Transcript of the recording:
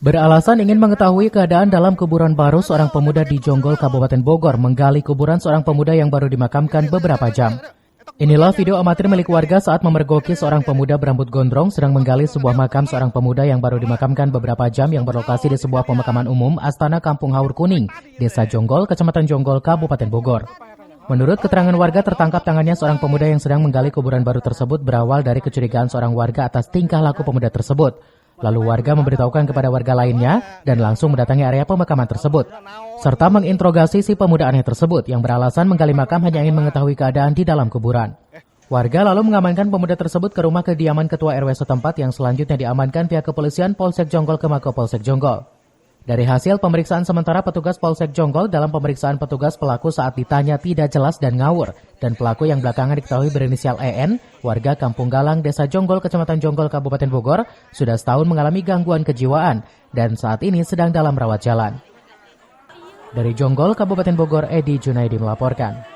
Beralasan ingin mengetahui keadaan dalam kuburan baru, seorang pemuda di Jonggol, Kabupaten Bogor menggali kuburan seorang pemuda yang baru dimakamkan beberapa jam. Inilah video amatir milik warga saat memergoki seorang pemuda berambut gondrong sedang menggali sebuah makam seorang pemuda yang baru dimakamkan beberapa jam yang berlokasi di sebuah pemakaman umum Astana Kampung Haur Kuning, Desa Jonggol, Kecamatan Jonggol, Kabupaten Bogor. Menurut keterangan warga, tertangkap tangannya seorang pemuda yang sedang menggali kuburan baru tersebut berawal dari kecurigaan seorang warga atas tingkah laku pemuda tersebut. Lalu warga memberitahukan kepada warga lainnya dan langsung mendatangi area pemakaman tersebut, serta menginterogasi si pemuda aneh tersebut yang beralasan menggali makam hanya ingin mengetahui keadaan di dalam kuburan. Warga lalu mengamankan pemuda tersebut ke rumah kediaman ketua RW setempat yang selanjutnya diamankan pihak kepolisian Polsek Jonggol ke Mako Polsek Jonggol. Dari hasil pemeriksaan sementara petugas Polsek Jonggol, dalam pemeriksaan petugas pelaku saat ditanya tidak jelas dan ngawur, dan pelaku yang belakangan diketahui berinisial EN, warga Kampung Galang, Desa Jonggol, Kecamatan Jonggol, Kabupaten Bogor, sudah setahun mengalami gangguan kejiwaan dan saat ini sedang dalam rawat jalan. Dari Jonggol, Kabupaten Bogor, Edi Junaidi melaporkan.